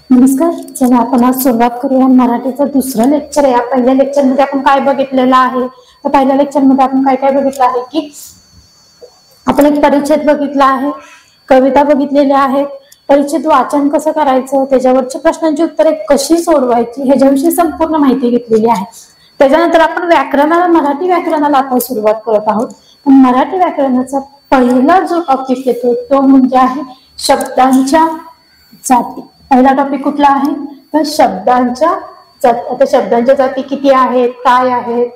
नमस्कार. चला आपण आज सुरुवात करूया. मराठीचं दुसरं लेक्चर आहे. या पहिल्या लेक्चरमध्ये आपण काय बघितलेलं आहे, तर पहिल्या लेक्चरमध्ये आपण काय काय बघितलं आहे की आपण एक परिच्छेद बघितला आहे, कविता बघितलेल्या आहेत, परिच्छेद वाचन कसं करायचं, त्याच्यावरच्या प्रश्नांची उत्तरे कशी सोडवायची ह्याच्याविषयी संपूर्ण माहिती घेतलेली आहे. त्याच्यानंतर आपण व्याकरणाला, मराठी व्याकरणाला आता सुरुवात करत आहोत. मराठी व्याकरणाचा पहिला जो टॉपिक येतो तो म्हणजे आहे शब्दांच्या जाती. पहिला टॉपिक कुठला आहे तर शब्दांच्या जाती. आता शब्दांच्या जाती किती आहेत, काय आहेत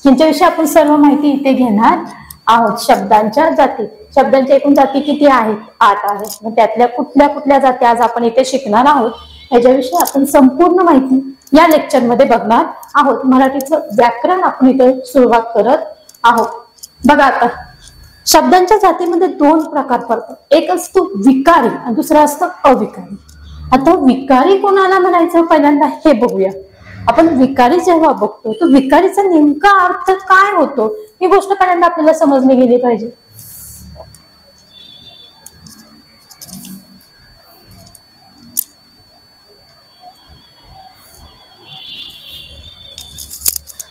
यांच्याविषयी आपण सर्व माहिती इथे घेणार आहोत. शब्दांच्या जाती, शब्दांच्या एकूण जाती किती आहेत, 8 आहेत. मग त्यातल्या कुठल्या कुठल्या जाती आज आपण इथे शिकणार आहोत याच्याविषयी आपण संपूर्ण माहिती या लेक्चर मध्ये बघणार आहोत. मराठीचं व्याकरण आपण इथे सुरुवात करत आहोत. बघा आता शब्दांच्या जातीमध्ये 2 प्रकार पडतात. एक असतो विकारी आणि दुसरा असतो अविकारी. आता विकारी कोणाला म्हणायचं पहिल्यांदा हे बघूया. आपण विकारी जेव्हा बघतो तर विकारीचा नेमका अर्थ काय होतो ही गोष्ट पहिल्यांदा आपल्याला समजली गेली पाहिजे.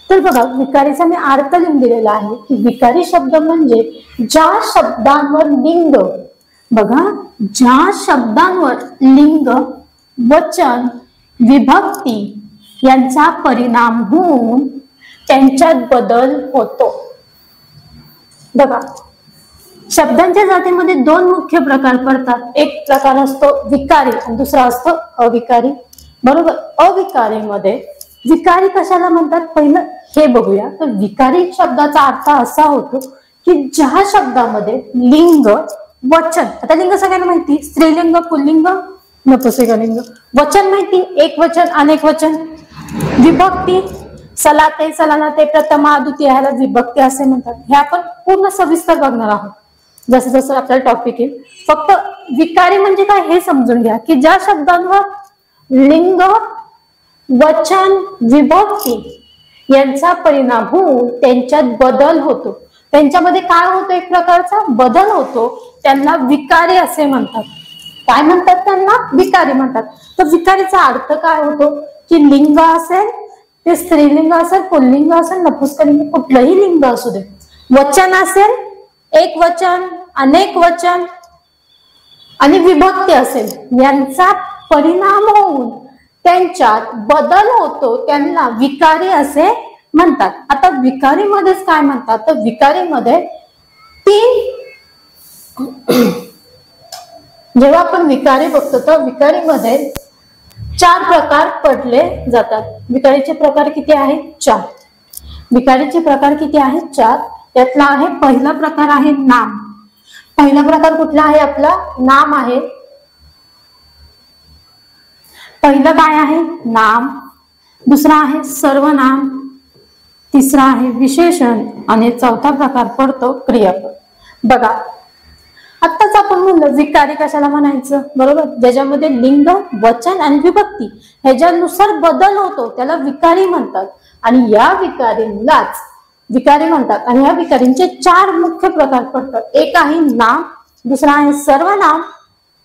तर बघा विकारीचा मी अर्थ लिहून दिलेला आहे की विकारी शब्द म्हणजे ज्या शब्दांवर लिंग, बघा ज्या शब्दांवर लिंग, वचन, विभक्ती यांचा परिणाम होऊन त्यांच्यात बदल होतो. बघा शब्दांच्या जातीमध्ये 2 मुख्य प्रकार पडतात. एक प्रकार असतो विकारी आणि दुसरा असतो अविकारी. बरोबर. अविकारीमध्ये विकारी कशाला म्हणतात पहिलं हे बघूया. तर विकारी शब्दाचा अर्थ असा होतो की ज्या शब्दामध्ये लिंग, वचन, आता लिंग सगळ्यांना माहिती, स्त्रीलिंग, पुल्लिंग, नपुंसकलिंग, वचन माहिती, एक वचन, अनेक वचन, विभक्ती, सलाते, सलानाते, प्रथमा, द्वितीय ह्याला विभक्ती असे म्हणतात. हे आपण पूर्ण सविस्तर बघणार आहोत जसं जसं आपल्याला टॉपिक येईल. फक्त विकारी म्हणजे काय हे समजून घ्या की ज्या शब्दांवर लिंग, वचन, विभक्ती यांचा परिणाम होऊन त्यांच्यात बदल होतो. त्यांच्यामध्ये काय होतो, एक प्रकारचा बदल होतो, त्यांना विकारी असे म्हणतात. काय म्हणतात त्यांना? विकारी म्हणतात. तर विकारीचा अर्थ काय होतो की लिंग असेल ते स्त्रीलिंग असेल, पुल्लिंग असेल, नपुंसकलिंग, कुठलंही लिंग असू दे, वचन असेल, एक वचन, अनेक वचन आणि विभक्ती असेल यांचा परिणाम होऊन त्यांच्यात बदल होतो, त्यांना विकारी असे म्हणतात. आता विकारीमध्येच काय म्हणतात तर विकारीमध्ये 3 जेव्हा आपण विकारी बघतो तर विकारीमध्ये 4 प्रकार पडले जातात. विकारीचे प्रकार किती आहेत? 4. विकारीचे प्रकार किती आहेत? 4. त्यातला आहे पहिला प्रकार आहे नाम. पहिला प्रकार कुठला आहे आपला? नाम आहे. पहिलं काय आहे? नाम. दुसरा आहे सर्वनाम. तिसरा आहे विशेषण आणि चौथा प्रकार पडतो क्रियापद. बघा आत्ताच आपण म्हणलं विकारी कशाला म्हणायचं, बरोबर, ज्याच्यामध्ये लिंग, वचन आणि विभक्ती ह्याच्यानुसार बदल होतो त्याला विकारी म्हणतात. आणि या विकारीलाच विकारी म्हणतात. आणि या विकारींचे 4 मुख्य प्रकार पडतात. एक आहे नाम, दुसरा आहे सर्वनाम,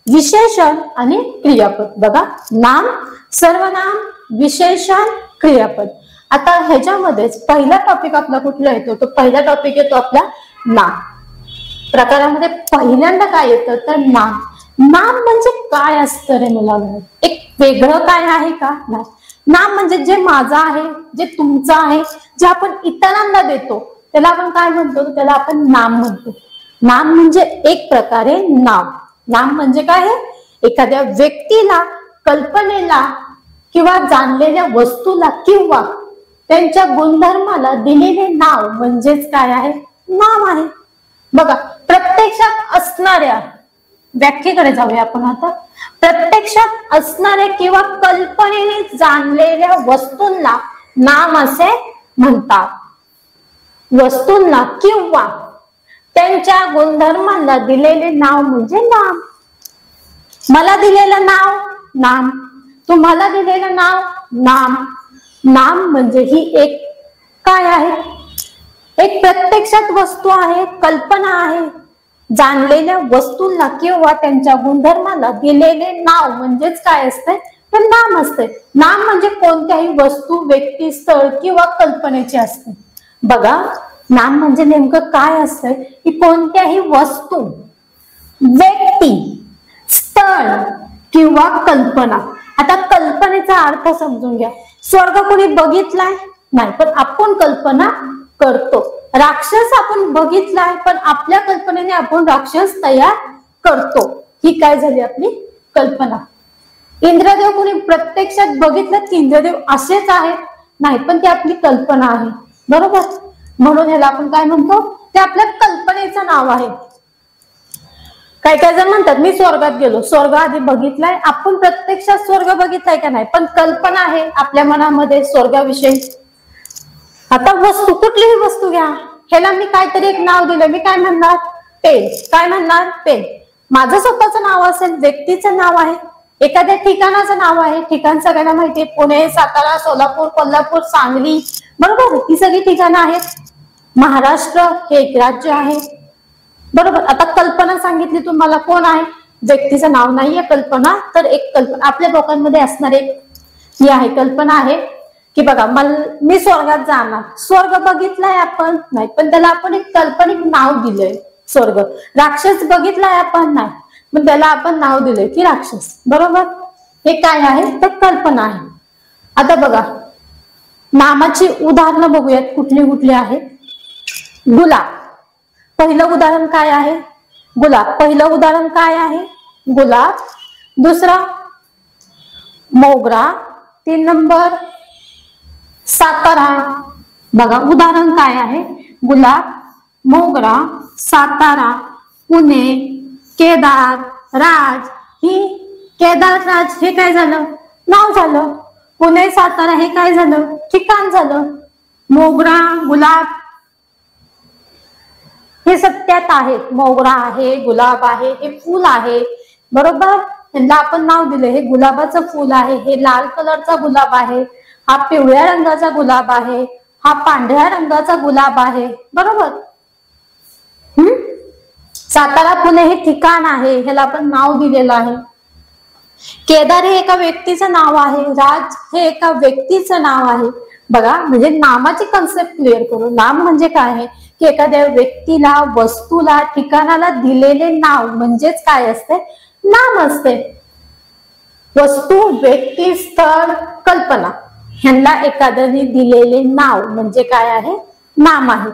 विशेषण आणि क्रियापद. बघा नाम, सर्वनाम, विशेषण, क्रियापद. आता ह्याच्यामध्येच पहिला टॉपिक आपला कुठला येतो तो पहिला टॉपिक येतो आपला नाम. प्रकारामध्ये पहिल्यांदा काय येतं तर नाम. नाम म्हणजे काय असतं रे मुलांना? एक वेगळं काय आहे का? नाही. नाम म्हणजे जे माझं आहे, जे तुमचं आहे, जे आपण इतरांना देतो त्याला आपण काय म्हणतो? त्याला आपण नाम म्हणतो. नाम म्हणजे एक प्रकारे नाव. नाम म्हणजे काय आहे? एखाद्या व्यक्तीला, कल्पनेला किंवा जाणलेल्या वस्तूला किंवा त्यांच्या गुणधर्माला दिलेले नाव म्हणजेच काय आहे? नाम आहे. बघा प्रत्यक्षात असणाऱ्या व्याख्येकडे जाऊया आपण आता. प्रत्यक्षात असणाऱ्या किंवा कल्पनेने जाणलेल्या वस्तूंना नाम असे म्हणतात. वस्तूंना किंवा त्यांच्या गुणधर्मांना दिलेले नाव म्हणजे नाम. मला दिलेलं नाव नाम, तुम्हाला दिलेलं नाव नाम. नाम म्हणजे ही एक काय आहे? एक प्रत्यक्षात वस्तू आहे, कल्पना आहे, जाणलेल्या वस्तूंना किंवा त्यांच्या गुणधर्माला दिलेले नाव म्हणजेच काय असते, तर नाम असते. नाम म्हणजे कोणत्याही वस्तू, व्यक्ती, स्थळ किंवा कल्पनेचे असते. बघा, नाम म्हणजे नेमकं काय असतं की कोणत्याही वस्तू, व्यक्ती, स्थळ किंवा कल्पना. आता कल्पनेचा अर्थ समजून घ्या. स्वर्ग कोणी बघितलाय नाही, पण आपण कल्पना करतो. राक्षस आपण बघितलाय, पण आपल्या कल्पनेने आपण राक्षस तयार करतो. ही काय झाली आपली कल्पना. इंद्रदेव कोणी प्रत्यक्षात बघितलं की इंद्रदेव असेच आहेत नाही, पण ती आपली कल्पना आहे. बरोबर. म्हणून ह्याला आपण काय म्हणतो, ते आपल्या कल्पनेचं नाव आहे. काही काही जण म्हणतात मी स्वर्गात गेलो. स्वर्ग आधी बघितलाय, आपण प्रत्यक्षात स्वर्ग बघितलाय का नाही, पण कल्पना आहे आपल्या मनामध्ये स्वर्गाविषयी. आता वस्तू, कुठलीही वस्तू घ्या, ह्याला मी काहीतरी एक नाव दिलं, मी काय म्हणणार, पेन. काय म्हणणार, पेन. माझं स्वतःचं नाव असेल, व्यक्तीचं नाव आहे, एखाद्या ठिकाणाचं नाव आहे. ठिकाण सगळ्यांना माहितीये, पुणे, सातारा, सोलापूर, कोल्हापूर, सांगली. बरोबर, ही सगळी ठिकाणं आहेत. महाराष्ट्र हे एक राज्य आहे. बरोबर. आता कल्पना सांगितली तुम्हाला, कोण आहे, व्यक्तीचं नाव नाहीये कल्पना, तर एक कल्पना आपल्या लोकांमध्ये असणारे ही आहे, कल्पना आहे की बघा मी स्वर्गात जाणार. स्वर्ग बघितलाय आपण नाही, पण त्याला आपण एक काल्पनिक नाव दिलंय स्वर्ग. राक्षस बघितलाय आपण नाही, पण त्याला आपण नाव दिलंय की राक्षस. बरोबर. हे काय आहे, तर कल्पना आहे. आता बघा, नामाची उदाहरणं बघूयात कुठली कुठली आहेत. गुलाब, पहिलं उदाहरण काय आहे, गुलाब. पहिलं उदाहरण काय आहे, गुलाब. दुसरा मोगरा. 3 नंबर सातारा. बघा, उदाहरण काय आहे, गुलाब, मोगरा, सातारा, पुणे, केदार, राज. ही केदार, राज हे काय झालं, नाव झालं. पुणे, सातारा हे काय झालं, ठिकाण झालं. मोगरा, गुलाब हे सत्यात आहेत. मोगरा आहे, गुलाब आहे, हे फूल आहे. बरोबर. ह्याला आपण नाव दिले, हे गुलाबाचं फूल आहे, हे लाल कलरचा गुलाब आहे, हा पिवळ्या रंगाचा गुलाब आहे, हा पांढऱ्या रंगाचा गुलाब आहे. बरोबर. सातारा, पुणे हे ठिकाण आहे, ह्याला आपण नाव दिलेलं आहे. केदार हे एका व्यक्तीचं नाव आहे, राज हे एका व्यक्तीचं नाव आहे. बघा, म्हणजे नामाची कन्सेप्ट क्लिअर करू. नाम म्हणजे काय आहे की एखाद्या व्यक्तीला, वस्तूला, ठिकाणाला दिलेले नाव म्हणजेच काय असते, नाम असते. वस्तू, व्यक्ती, स्थळ, कल्पना ह्यांना एखाद्याने दिलेले नाव म्हणजे काय आहे, नाम आहे.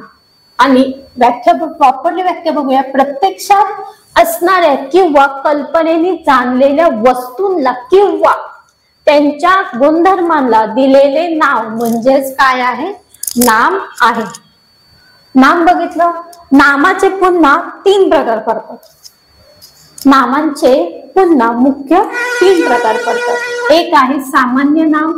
आणि व्याख्या, प्रॉपरली व्याख्या बघूया. प्रत्यक्षात असणाऱ्या किंवा कल्पनेने जाणलेल्या वस्तूंना किंवा त्यांच्या गुणधर्मांना दिलेले नाव म्हणजेच काय आहे, नाम आहे. नाम बघितलं. नामाचे पुन्हा 3 प्रकार पडतात. नामांचे पुन्हा मुख्य 3 प्रकार पडतात. एक आहे सामान्य नाम,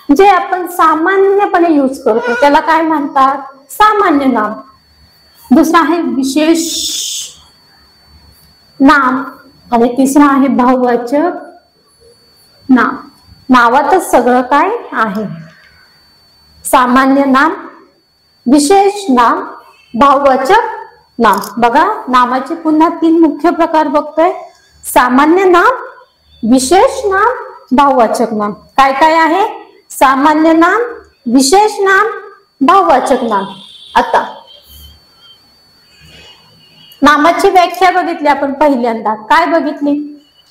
जे आपण सामान्यपणे यूज करतो त्याला काय म्हणतात, सामान्य नाम. दुसरा आहे विशेष नाम आणि तिसरा आहे भाववाचक नाम. नावातच सगळं काय आहे. सामान्य नाम, विशेष नाम, भाववाचक नाम. बघा, नामाचे पुन्हा 3 मुख्य प्रकार बघतोय. सामान्य नाम, विशेष नाम, भाववाचक नाम. काय काय आहे, सामान्य नाम, विशेष नाम, भाववाचक नाम. आता नामाची व्याख्या बघितली आपण पहिल्यांदा. काय बघितली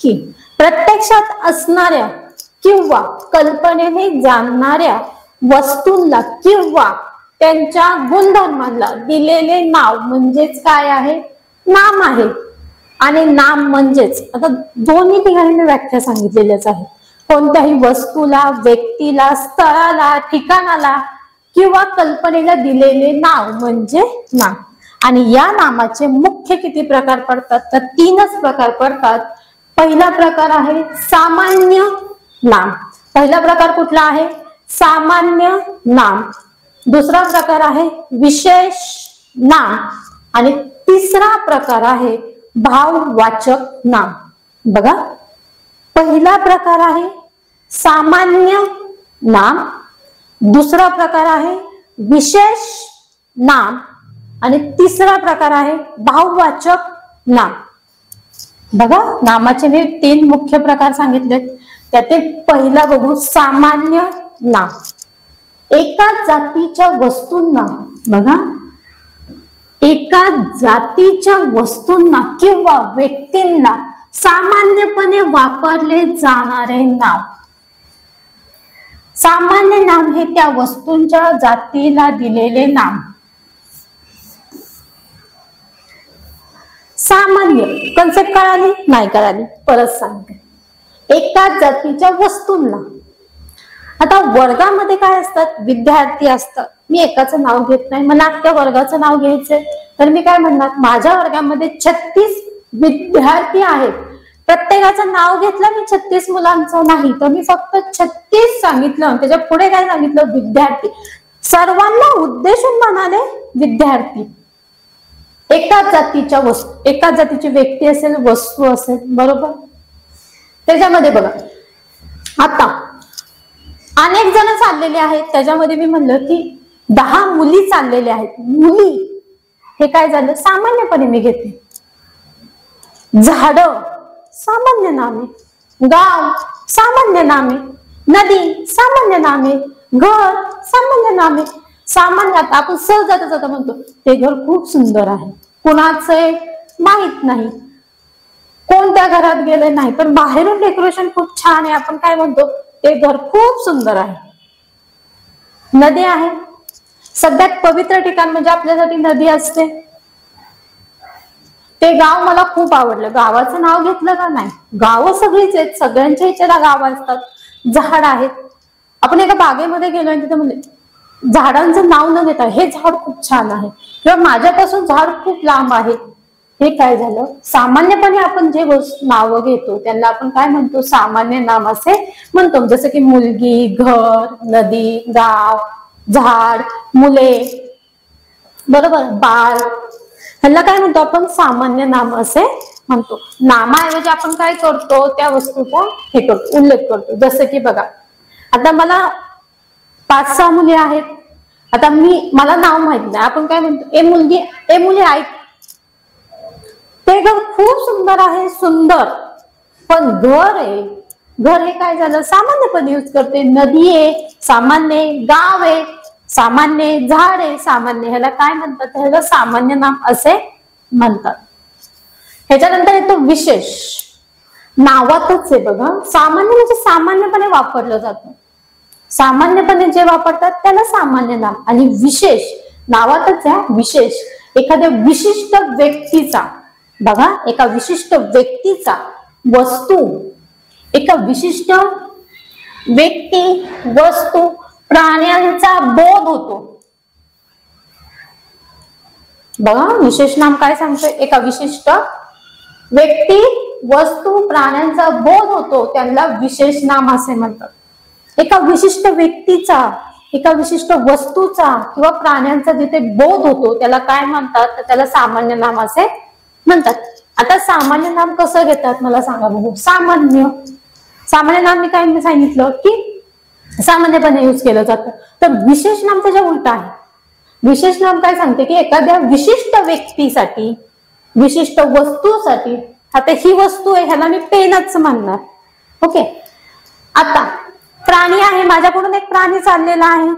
की प्रत्यक्षात असणाऱ्या किंवा कल्पनेने जाणणाऱ्या वस्तूंना किंवा त्यांच्या गुणधर्मांना दिलेले नाव म्हणजेच काय आहे, नाम आहे. आणि नाम म्हणजेच, आता दोन्ही ठिकाणी मी व्याख्या सांगितलेल्याच आहे. कोणत्याही वस्तूला, व्यक्तीला, स्थळाला, ठिकाणाला किंवा कल्पनेला दिलेले नाव म्हणजे नाम. आणि या नामाचे मुख्य किती प्रकार पडतात, तर 3च प्रकार पडतात. पहिला प्रकार आहे सामान्य नाम. पहिला प्रकार कुठला आहे, सामान्य नाम. दुसरा प्रकार आहे विशेष नाम आणि तिसरा प्रकार आहे भाववाचक नाम. बघा, पहिला प्रकार आहे सामान्य नाम, दुसरा प्रकार आहे विशेष नाम आणि तिसरा प्रकार आहे भाववाचक नाम. बघा, नामाचे मी 3 मुख्य प्रकार सांगितलेत. त्यातील पहिला बघू, सामान्य नाम. एका जातीच्या वस्तूंना, बघा, एका जातीच्या वस्तूंना किंवा व्यक्तींना सामान्यपणे वापरले जाणारे नाव. सामान्य नाम हे त्या वस्तूंच्या जातीला दिलेले नाम. सामान्य कन्सेप्ट कळाली? नाही कळाली? परत सांगते. एकाच जातीच्या वस्तूंना. आता वर्गामध्ये काय असतात? विद्यार्थी असतात. मी एकाचं नाव घेत नाही, मला त्या वर्गाचं नाव घ्यायचंय, तर मी काय म्हणणार, माझ्या वर्गामध्ये 36 विद्यार्थी आहेत. प्रत्येकाचं नाव घेतलं मी, 36 मुलांचं नाही, तर मी फक्त 36 सांगितलं. त्याच्या पुढे काय सांगितलं? विद्यार्थी. सर्वांना उद्देशून म्हणाले विद्यार्थी. एकाच जातीच्या वस्तू, एकाच जातीची व्यक्ती असेल, वस्तू असेल, बरोबर. त्याच्यामध्ये बघा, आता अनेक जण चाललेले आहेत. त्याच्यामध्ये मी म्हणलं की 10 मुली चाललेल्या आहेत. मुली हे काय झालं? सामान्यपणे मी घेते. झाड सामान्य नामे, गाव सामान्य नामे, नदी सामान्य नामे, घर सामान्य नामे. सामान्य आपण सहज जाता जाता म्हणतो ते घर खूप सुंदर आहे. कुणाचे माहित नाही, कोणत्या घरात गेले नाही, पण बाहेरून डेकोरेशन खूप छान आहे, आपण काय म्हणतो? ते घर खूप सुंदर आहे. नदी आहे, सगळ्यात पवित्र ठिकाण म्हणजे आपल्यासाठी नदी असते. ते गाव मला खूप आवडलं. गावाचं नाव घेतलं का? नाही. गावं सगळीच आहेत, सगळ्यांच्या इच्छेला गाव असतात. झाड आहेत, आपण एका बागेमध्ये गेलो आणि तिथे म्हणले झाडांचं नाव न घेता हे झाड खूप छान आहे किंवा माझ्यापासून झाड खूप लांब आहे, हे काय झालं? सामान्यपणे आपण जे नावं घेतो त्यांना आपण काय म्हणतो? सामान्य नाम असे म्हणतो. जसं की मुलगी, घर, नदी, गाव, झाड, मुले, बरोबर, बाळ, ह्याला काय म्हणतो आपण? सामान्य नाम असे म्हणतो. नामाऐवजी आपण काय करतो? त्या वस्तूचा हे करतो, उल्लेख करतो. जसं की बघा, आता मला 5-6 मुली आहेत. आता मला नाव माहित नाही, आपण काय म्हणतो? ए मुलगी, ए मुली ऐक, ते घर खूप सुंदर आहे. सुंदर, पण घर आहे, घर हे काय झालं? सामान्यपणे यूज करते. नदी आहे सामान्य, गाव आहे सामान्य, झाड आहे सामान्य. ह्याला काय म्हणतात? ह्याला सामान्य नाम असे म्हणतात. ह्याच्यानंतर येतो विशेष. नावातच आहे बघा, सामान्य म्हणजे सामान्यपणे वापरलं जातं. सामान्यपणे जे वापरतात त्याला सामान्य नाम. आणि विशेष नावातच आहे. विशेष एखाद्या विशिष्ट व्यक्तीचा, बघा, एका विशिष्ट व्यक्तीचा, वस्तू, एका विशिष्ट व्यक्ती, वस्तू, प्राण्यांचा बोध होतो. बघा, विशेष नाम काय सांगतोय? एका विशिष्ट व्यक्ती, वस्तू, प्राण्यांचा बोध होतो, त्यांना विशेष नाम असे म्हणतात. एका विशिष्ट व्यक्तीचा, एका विशिष्ट वस्तूचा किंवा प्राण्यांचा जिथे बोध होतो त्याला काय म्हणतात? तर त्याला सामान्य नाम असे म्हणतात. आता सामान्य नाम कसं घेतात मला सांगा बघू. सामान्य नाम मी काय सांगितलं की सामान्यपणे यूज केलं जातं. तर विशेष नाम त्याच्या उलट आहे. विशेष नाम काय सांगते की एखाद्या विशिष्ट व्यक्तीसाठी, विशिष्ट वस्तूसाठी, आता ही वस्तू आहे, ह्याला मी पेनच म्हणणार. ओके. आता प्राणी आहे, माझ्याकडून एक प्राणी चाललेला आहे,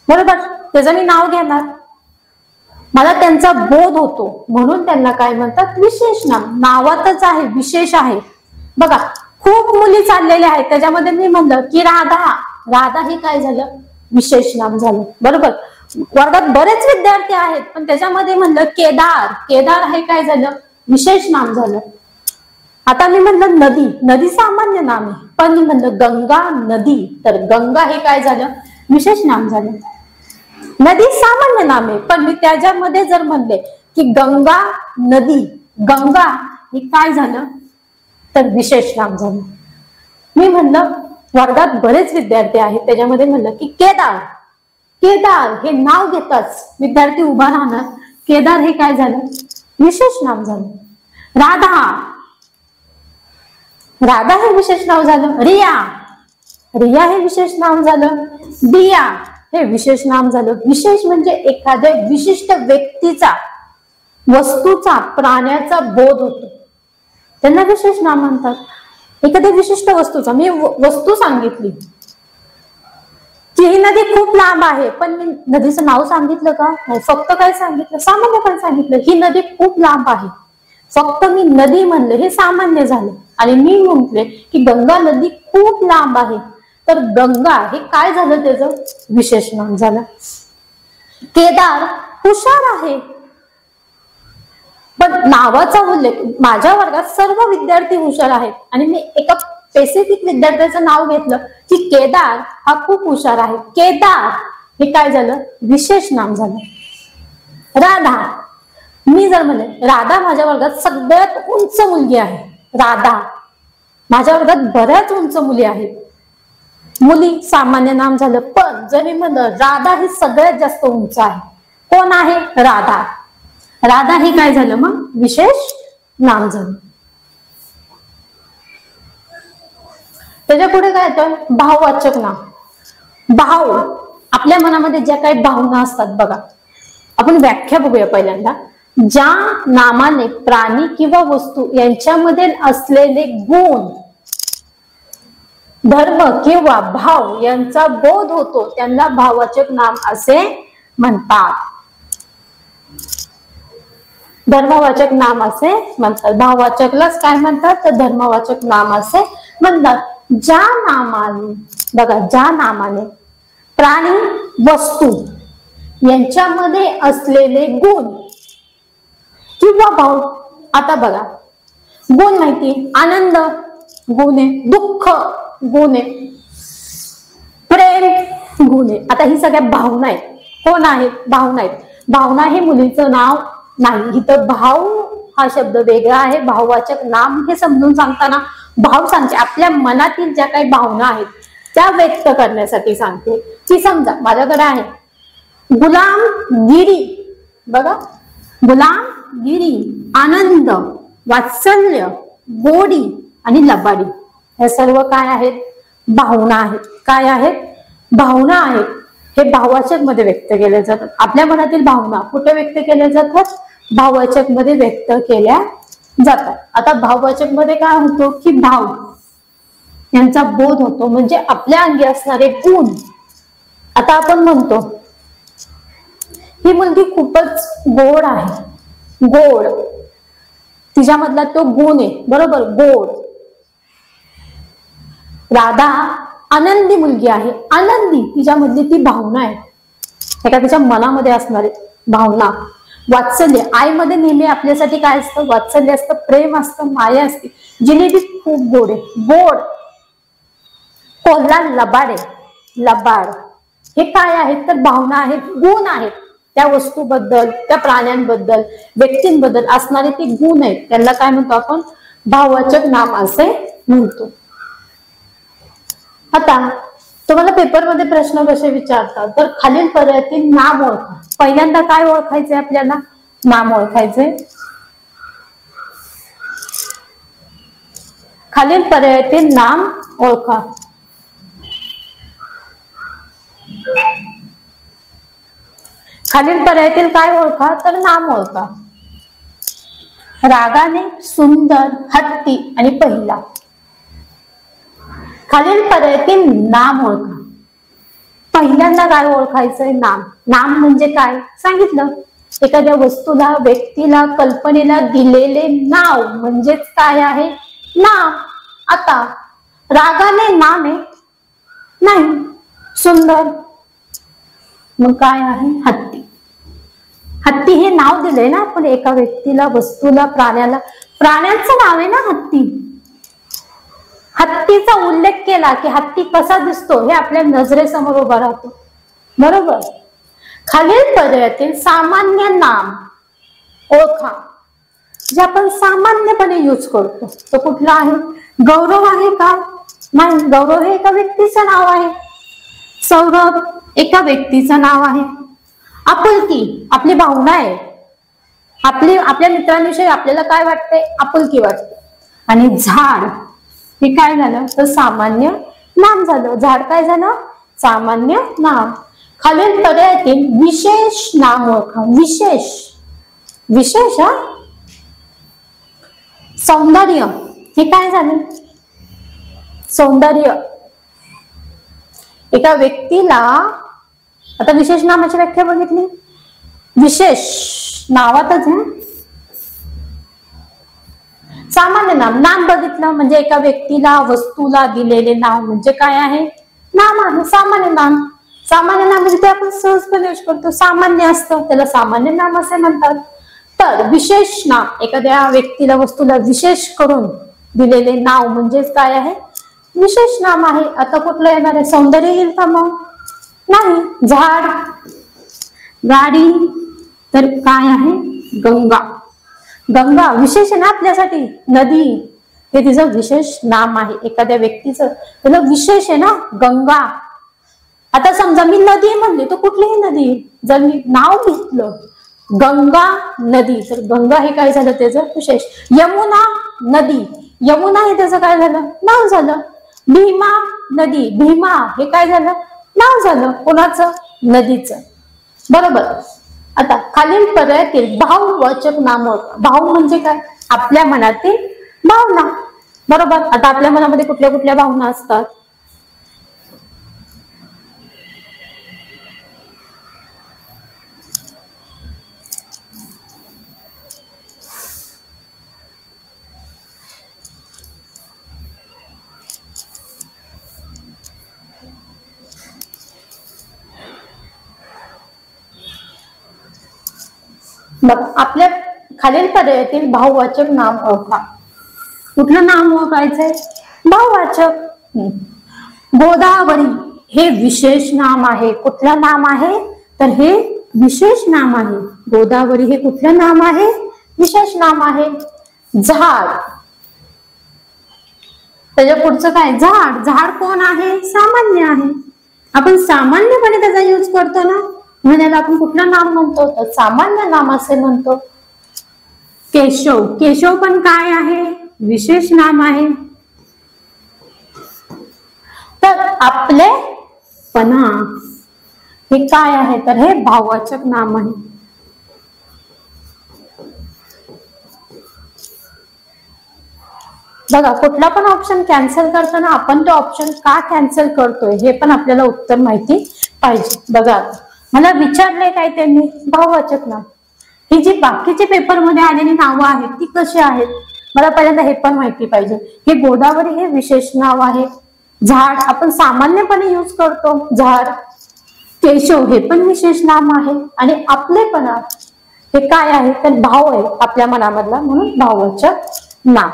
बरोबर, त्याचं मी नाव घेणार, मला त्यांचा बोध होतो, म्हणून त्यांना काय म्हणतात? विशेष नाम. नावातच आहे, विशेष आहे. बघा, खूप मुली चाललेल्या आहेत, त्याच्यामध्ये मी म्हणलं की राधा, राधा हे काय झालं? विशेष नाम झालं, बरोबर. वर्गात बरेच विद्यार्थी आहेत, पण त्याच्यामध्ये म्हणलं केदार, केदार हे काय झालं? विशेष नाम झालं. आता मी म्हणलं नदी, नदी सामान्य नाम आहे, पण मी म्हणलं गंगा नदी, तर गंगा हे काय झालं? विशेष नाम झालं. नदी सामान्य नाम आहे, पण मी त्याच्यामध्ये जर म्हणले की गंगा नदी, गंगा हे काय झालं? तर विशेष नाम झालं. मी म्हणलं वर्गात बरेच विद्यार्थी आहेत, त्याच्यामध्ये म्हणलं की केदार, केदार हे नाव घेताच विद्यार्थी उभा राहणार, केदार हे काय झालं? विशेष नाम झालं. राधा, राधा हे विशेष नाव झालं. रिया, रिया हे विशेष नाव झालं. दिया, हे विशेष नाम झालं. विशेष म्हणजे एखाद्या विशिष्ट व्यक्तीचा, वस्तूचा, प्राण्याचा बोध होतो, त्यांना विशेष नाम म्हणतात. एखाद्या विशिष्ट वस्तूचा, मी वस्तू सांगितली की ही नदी खूप लांब आहे, पण मी नदीचं नाव सांगितलं का? नाही. फक्त काय सांगितलं? सामान्यपणे सांगितलं ही नदी खूप लांब आहे, फक्त मी नदी म्हणले, हे सामान्य झाले. आणि मी म्हटले की गंगा नदी खूप लांब आहे, तर गंगा हे काय झालं? त्याचं विशेष नाम झालं. केदार हुशार आहे, पण नावाचा उल्लेख, माझ्या वर्गात सर्व विद्यार्थी हुशार आहेत आणि मी एका स्पेसिफिक विद्यार्थ्याचं नाव घेतलं की केदार हा खूप हुशार आहे. केदार हे काय झालं? विशेष नाम झालं. राधा, मी जर म्हणले राधा माझ्या वर्गात सगळ्यात उंच मुलगी आहे. राधा, माझ्या वर्गात बऱ्याच उंच मुली आहेत. मुली सामान्य नाम झालं. पण जर मी म्हणलं राधा ही सगळ्यात जास्त उंच आहे, कोण आहे? राधा. राधा हे काय झालं? मग विशेष नाम झालं. त्याच्या पुढे काय येतं? भाववाचक नाम. भाव, आपल्या मनामध्ये ज्या काही भावना असतात बघा, आपण व्याख्या बघूया पहिल्यांदा. ज्या नामाने प्राणी किंवा वस्तू यांच्यामध्ये असलेले गुण, धर्म किंवा भाव यांचा बोध होतो, त्यांना भाववाचक नाम असे म्हणतात. धर्मवाचक नाम असे म्हणतात. भाववाचकलाच काय म्हणतात? तर धर्मवाचक नाम असे म्हणतात. ज्या नामाने, बघा, ज्या नामाने प्राणी, वस्तू यांच्यामध्ये असलेले गुण किंवा भाव. आता बघा, गुण माहिती, आनंद गुण आहे, दुःख गुण आहे, प्रेम गुण आहे. आता ही सगळ्या भावना आहेत. कोण आहेत? भावना आहेत. भावना हे मुलीचं नाव नाही. इथं भाव हा शब्द वेगळा आहे. भाववाचक नाम हे समजून सांगताना भाव सांगते, आपल्या मनातील ज्या काही भावना आहेत त्या व्यक्त करण्यासाठी सांगते. की समजा माझ्याकडे आहे गुलामगिरी, बघा, गुलामगिरी, आनंद, वात्सल्य, गोडी आणि लबाडी. हे सर्व काय आहेत? भावना आहेत. काय आहेत? भावना आहेत. हे भाववाचक मध्ये व्यक्त केले जातात. आपल्या मनातील भावना कुठे व्यक्त केल्या जातात? भाववाचक मध्ये व्यक्त केल्या जातात. आता भाववाचक मध्ये काय होतो? की भाव यांचा बोध होतो, म्हणजे आपल्या अंगी असणारे गुण. आता आपण म्हणतो ही मुलगी खूपच गोड आहे, गोड, तिच्यामधला तो गुण आहे, बरोबर, गोड. राधा आनंदी मुलगी आहे, आनंदी, तिच्यामधली ती भावना आहे, एका तिच्या मनामध्ये असणारी भावना. वात्सल्य, आईमध्ये नेहमी आपल्यासाठी काय असतं? वात्सल्य असतं, प्रेम असतं, माया असते. जिलेबी खूप गोड आहे, गोड. कोल्हा लबाड आहे, लबाड. हे काय आहेत? तर भावना आहेत, गुण आहेत. त्या वस्तूबद्दल, त्या प्राण्यांबद्दल, व्यक्तींबद्दल असणारे ते गुण आहेत, त्यांना काय म्हणतो आपण? भाववाचक नाम असे म्हणतो. आता तुम्हाला पेपरमध्ये प्रश्न कसे विचारतात? तर खालील पर्यायातील नाम ओळखा. पहिल्यांदा काय ओळखायचंय आपल्याला? नाम ओळखायचंय. खालील पर्यायातील नाम ओळखा. खालील पर्यायातील काय ओळखा? तर नाम ओळखा. रागाने, सुंदर, हत्ती आणि पहिला. खालील पर्यायातील नाम ओळखा. पहिल्यांदा काय ओळखायचंय? नाम. नाम म्हणजे काय सांगितलं? एखाद्या वस्तूला, व्यक्तीला, कल्पनेला दिलेले नाव म्हणजेच काय आहे? नाम. आता रागाने नाम आहे? नाही. सुंदर, मग काय आहे? हत्ती. हत्ती हे नाव दिलंय ना आपण एका व्यक्तीला, वस्तूला, प्राण्याला. प्राण्यांचं नाव आहे ना हत्ती. हत्तीचा उल्लेख केला की हत्ती कसा दिसतो हे आपल्या नजरेसमोर उभा राहतो, बरोबर. खालील पर्यायातील सामान्य नाम ओळखा जे आपण सामान्यपणे यूज करतो. तो कुठला आहे? गौरव आहे का? नाही, गौरव हे एका व्यक्तीचं नाव आहे. सौरभ एका व्यक्तीचं नाव आहे. आपुलकी आपली भावना आहे. आपल्या मित्रांविषयी आपल्याला काय वाटतंय? आपुलकी वाटते. आणि झाड हे काय झालं? तर सामान्य नाम झालं. झाड काय झालं? सामान्य नाम. खालील पर्यायातील विशेष नाम ओळखा. विशेष विशेष सौंदर्य हे काय झाले? सौंदर्य. एका व्यक्तीला आता विशेष नामाची व्याख्या बघितली. विशेष नावातच आहे. सामान्य नाम, नाम बघितलं म्हणजे एका व्यक्तीला वस्तूला दिलेले नाव म्हणजे काय आहे? नाम आहे. सामान्य नाम. सामान्य नाम म्हणजे ते आपण सहजपणे यूज करतो. सामान्य असतं त्याला सामान्य नाम असे म्हणतात. तर विशेष नाम एखाद्या व्यक्तीला वस्तूला विशेष करून दिलेले नाव म्हणजेच काय आहे? विशेष नाम आहे. आता कुठलं येणार आहे? सौंदर्य येईल का मग? नाही. झाड, गाडी, तर काय आहे? गंगा. गंगा विशेष आहे ना आपल्यासाठी. नदी हे तिचं विशेष नाम आहे. एखाद्या व्यक्तीचं त्याला विशेष आहे ना. गंगा. आता समजा मी नदी म्हणली तर कुठलीही नदी, जर मी नाव घेतलं गंगा नदी तर गंगा हे काय झालं? त्याचं विशेष. यमुना नदी, यमुना हे त्याचं काय झालं? नाव झालं. भीमा नदी, भीमा हे काय झालं? नाव झालं. कोणाचं? नदीचं. बरोबर. आता खालील पर्यायातील भाववाचक नाम ओळखा. भाव म्हणजे काय? आपल्या मनातील भावना. बरोबर. आता आपल्या मनामध्ये कुठल्या कुठल्या भावना असतात? बघा, आपल्या खालील पर्यायातील भाववाचक नाम ओळखा. कुठलं नाम ओळखायचंय? भाववाचक. गोदावरी हे विशेष नाम आहे. कुठलं नाम आहे? तर हे विशेष नाम आहे. गोदावरी हे कुठलं नाम आहे? विशेष नाम आहे. झाड, त्याच्या पुढचं काय? झाड. झाड कोण आहे? सामान्य आहे. आपण सामान्यपणे त्याचा यूज करतो ना, म्हणून आपण कुठलं नाम म्हणतो? तर सामान्य नाम असे म्हणतो. केशव, केशव पण काय आहे? विशेष नाम आहे. तर आपलेपणा हे काय आहे? तर हे भाववाचक नाम आहे. बघा, कुठला पण ऑप्शन कॅन्सल करताना आपण तो ऑप्शन का कॅन्सल करतोय हे पण आपल्याला उत्तर माहिती पाहिजे. बघा, मला विचारले काय त्यांनी? भाववाचक नाम. ही जी बाकीचे पेपर मध्ये आलेली नावं आहेत ती कशी आहेत? मला पहिल्यांदा हे पण माहिती पाहिजे. हे गोदावरी हे विशेष नाव आहे. झाड आपण सामान्यपणे यूज करतो. झाड. केशव हे पण विशेष नाम आहे. आणि आपलेपणा हे काय आहे? तर भाव आहे आपल्या मनामधला, म्हणून भाववाचक नाम.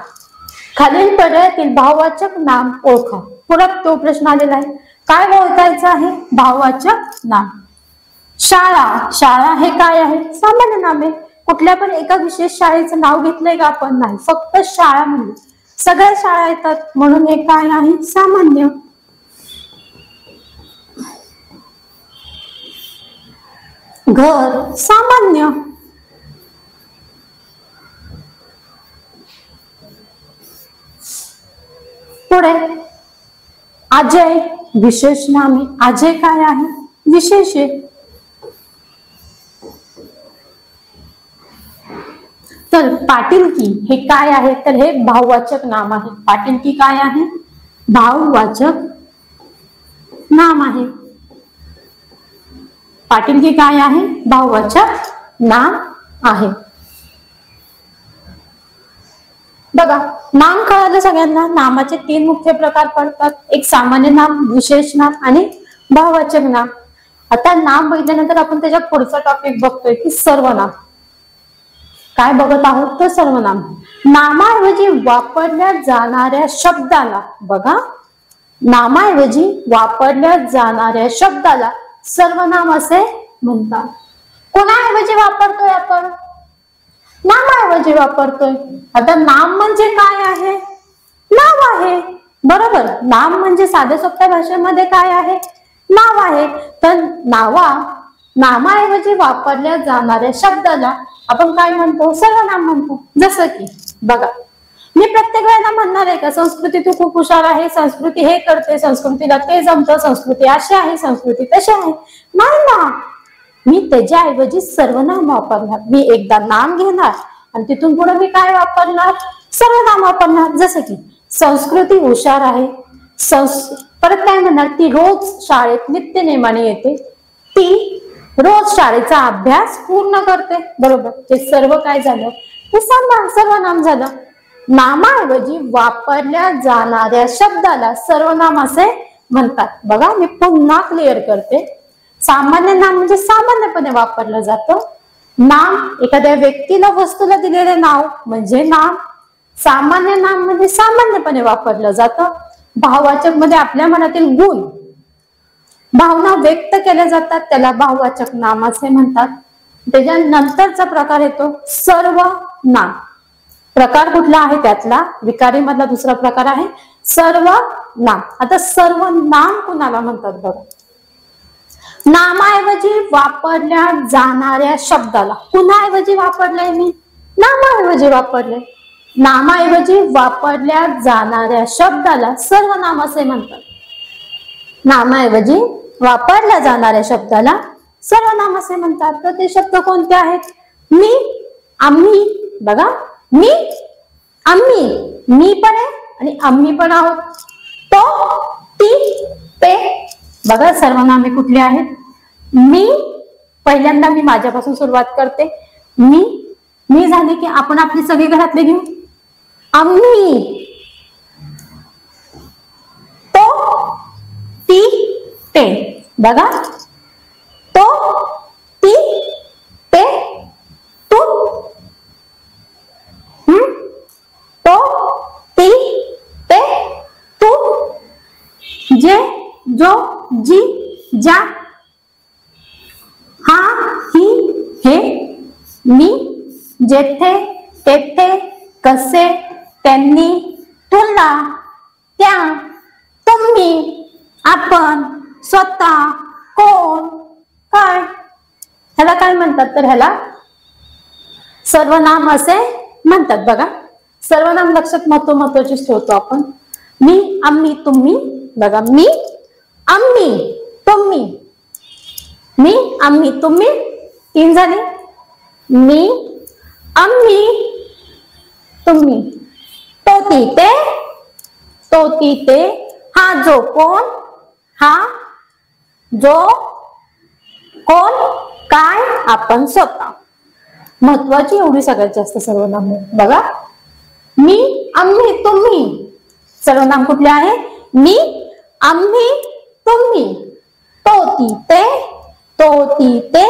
खालील पर्यायातील भाववाचक नाम ओळखा. परत तो प्रश्न आलेला आहे. काय ओळखायचं आहे? भाववाचक नाम. शाळा, शाळा हे काय आहे? सामान्य नाम आहे. कुठल्या पण एका विशेष शाळेचं नाव घेतलंय का आपण? नाही. फक्त शाळा म्हणली. सगळ्या शाळा येतात म्हणून हे काय आहे? सामान्य. घर सामान्य. पुढे अजय विशेष नाम आहे. अजय काय आहे? विशेष आहे. तर पाटीलकी हे काय आहे? तर हे भाववाचक नाम आहे. पाटीलकी काय आहे? भाववाचक नाम आहे. पाटीलकी काय आहे? भाववाचक नाम आहे. बघा, नाम कळालं सगळ्यांना. नामाचे 3 मुख्य प्रकार पडतात. एक सामान्य नाम, विशेष नाम आणि भाववाचक नाम. आता नाम बघितल्यानंतर आपण त्याच्या पुढचा टॉपिक बघतोय की सर्वनाम. काय बघत आहोत? तर सर्वनाम. नामाऐवजी वापरल्या जाणाऱ्या शब्दाला, बघा, नामाऐवजी वापरल्या जाणाऱ्या शब्दाला सर्वनाम असे म्हणतात. कोणाऐवजी वापरतोय आपण? नामाऐवजी वापरतोय. आता नाम म्हणजे काय आहे? नाव आहे. बरोबर. नाम म्हणजे साध्या सोप्या भाषेमध्ये काय आहे? नाव आहे. तर नामाऐवजी वापरल्या जाणाऱ्या शब्दाला आपण काय म्हणतो? सर्वनाम म्हणतो. जसं की बघा, मी प्रत्येक वेळेला म्हणणार आहे का संस्कृती तू खूप हुशार आहे, संस्कृती हे करते, संस्कृतीला ते जमतं, संस्कृती अशी आहे, संस्कृती तशी आहे, नाही ना. मी त्याच्याऐवजी सर्वनाम वापरणार. मी एकदा नाम घेणार आणि तिथून पुढे मी काय वापरणार, सर्वनाम वापरणार. जसं की संस्कृती हुशार आहे, परत काय म्हणणार, ती रोज शाळेत नित्य नेमाने येते, ती रोज शाळेचा अभ्यास पूर्ण करते. बरोबर, ते सर्व काय झालं, ते सर्वनाम झालं. नामाऐवजी वापरल्या जाणाऱ्या शब्दाला सर्वनाम असे म्हणतात. बघा मी पुन्हा क्लिअर करते. सामान्य नाम म्हणजे सामान्यपणे वापरलं जातं. नाम एखाद्या व्यक्तीला वस्तूला दिलेले नाव म्हणजे नाम. सामान्य नाम म्हणजे सामान्यपणे वापरलं जातं. भाववाचक मध्ये आपल्या मनातील गुण, भावना व्यक्त केल्या जातात, त्याला भाववाचक नाम असे म्हणतात. त्याच्यानंतरचा प्रकार येतो सर्वनाम. प्रकार कुठला आहे त्यातला विकारी मधला दुसरा प्रकार आहे सर्वनाम. आता सर्वनाम कुणाला म्हणतात बघा, नामाऐवजी वापरल्या जाणाऱ्या शब्दाला. कुणाऐवजी वापरलंय मी, नामाऐवजी वापरले. नामाऐवजी वापरल्या जाणाऱ्या शब्दाला सर्वनाम असे म्हणतात. नामाऐवजी वापरल्या जाणाऱ्या शब्दाला सर्वनाम असे म्हणतात. तर ते शब्द कोणते आहेत, मी, आम्ही. बघा मी, आम्ही, मी पण आहे आणि आम्ही पण आहोत. तो, ती, ते. बघा सर्वनामे कुठली आहेत. मी, पहिल्यांदा मी माझ्यापासून सुरुवात करते. मी झाले की आपण आपली सगळी घरातले घेऊ. आम्ही, तो, ती, ते. बघा तो, ती, ते, तू, तो, ती, ते, तू, जे, जो, जी, ज्या, हा, ही, हे, मी, जेथे, तेथे, कसे, त्यांनी, तुला, त्या, तुम्ही, आपण, स्वतः, कोण, काय. ह्याला काय म्हणतात, तर ह्याला सर्वनाम असे म्हणतात. बघा सर्वनाम लक्षात महत्वाचीच ठेवतो आपण. मी, आम्ही, तुम्ही. बघा मी, आम्ही, तुम्ही. मी, आम्ही, तुम्ही. 3 झाले. मी, आम्ही, तुम्ही. तो, ती, ते. तो, ती, ते. हा जो कोण, हा जो कोण, काय, आपण, स्वतः. महत्वाची एवढी सगळ्यात जास्त सर्वनाम. बघा मी, आम्ही, तुम्ही. सर्वनाम कुठले आहे, मी, आम्ही, तुम्ही. तो, ती, ते. तो, ती, ते.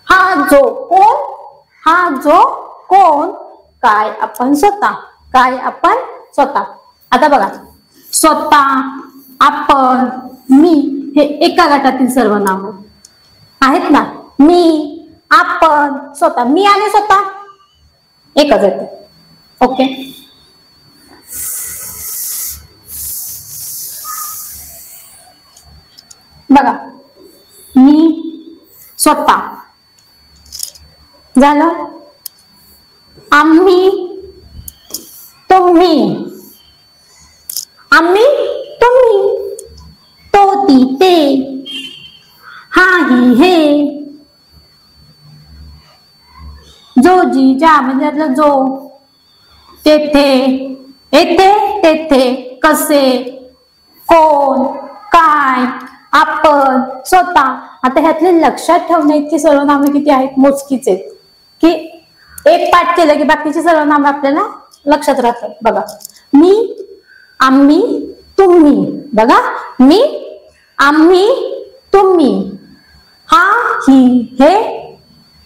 हा जो कोण, हा जो कोण, काय, आपण, स्वतः. काय, आपण, स्वतः. आता बघा स्वतः, आपण, मी हे एका गटातील सर्वनाम आहेत ना. मी, आपण, स्वतः. मी आणि स्वतः एकच येते. ओके. बघा मी, स्वतः झालं. आम्ही, तुम्ही. आम्ही, तुम्ही. तो, ती, ते. हा, ही, हे. जो, जी, ज्या म्हणजे जो. तेथे, येथे, तेथे, कसे, कोण, काय, आपण, स्वतः. आता ह्यातले लक्षात ठेवणे इतकी सर्वनामे किती आहेत, मोजकीच आहेत. की एक पाठ केलं की बाकीची सर्वनामे आपल्याला लक्षात राहतात. बघा मी, आम्ही, तुम्ही. बघा मी, आम्ही, तुम्ही. हा, ही, हे.